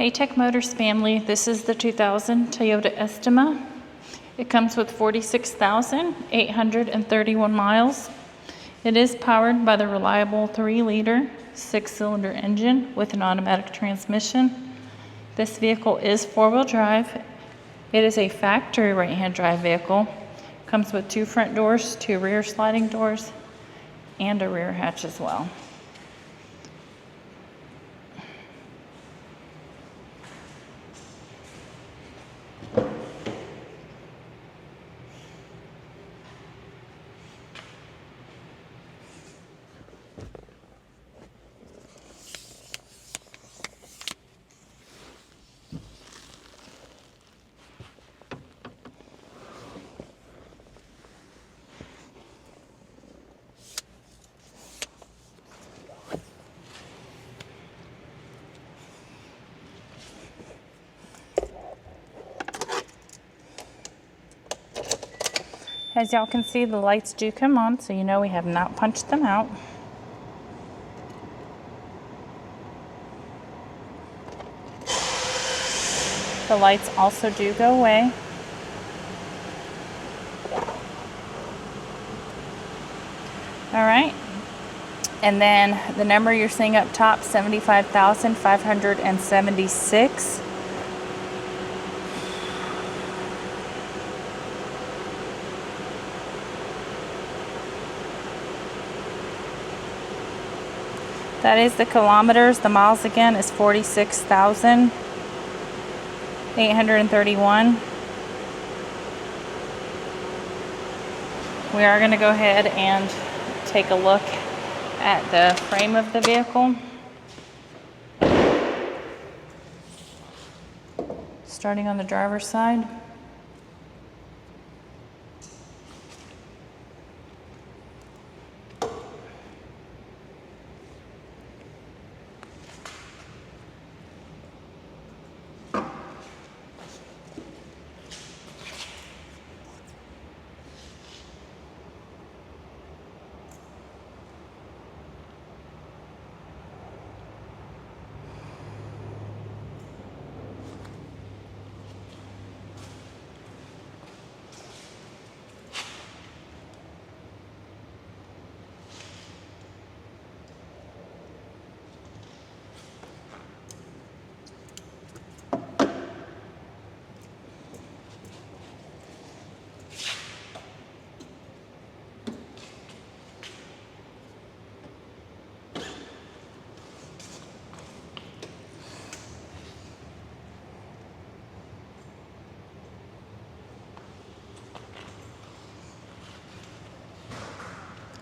Hey Tech Motors family, this is the 2000 Toyota Estima. It comes with 46,831 miles. It is powered by the reliable 3-liter 6-cylinder engine with an automatic transmission. This vehicle is 4-wheel drive. It is a factory right-hand drive vehicle. Comes with 2 front doors, 2 rear sliding doors, and a rear hatch as well. As y'all can see, the lights do come on, so you know we have not punched them out. The lights also do go away. All right. And then the number you're seeing up top, 75,576. That is the kilometers. The miles again is 46,831. We are going to go ahead and take a look at the frame of the vehicle. Starting on the driver's side.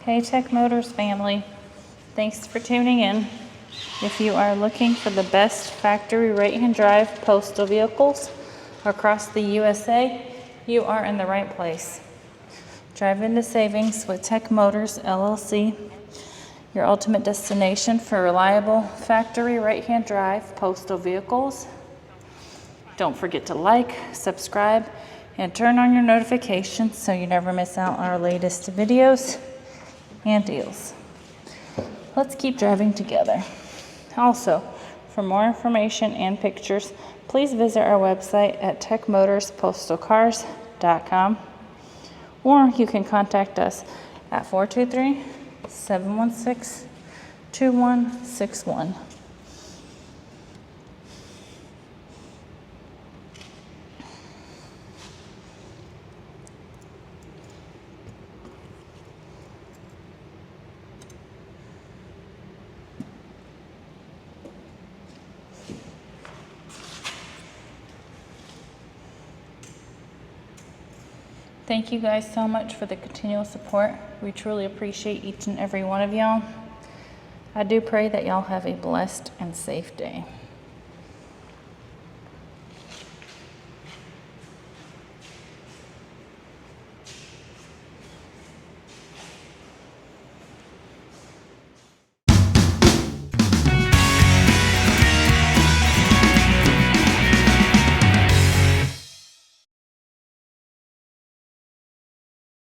Hey Tech Motors family, thanks for tuning in. If you are looking for the best factory right-hand drive postal vehicles across the USA, you are in the right place. Drive into savings with Tech Motors LLC, your ultimate destination for reliable factory right-hand drive postal vehicles. Don't forget to like, subscribe, and turn on your notifications so you never miss out on our latest videos and deals. Let's keep driving together. Also, for more information and pictures, please visit our website at techmotorspostalcars.com, or you can contact us at 423-716-2161. Thank you guys so much for the continual support. We truly appreciate each and every one of y'all. I do pray that y'all have a blessed and safe day.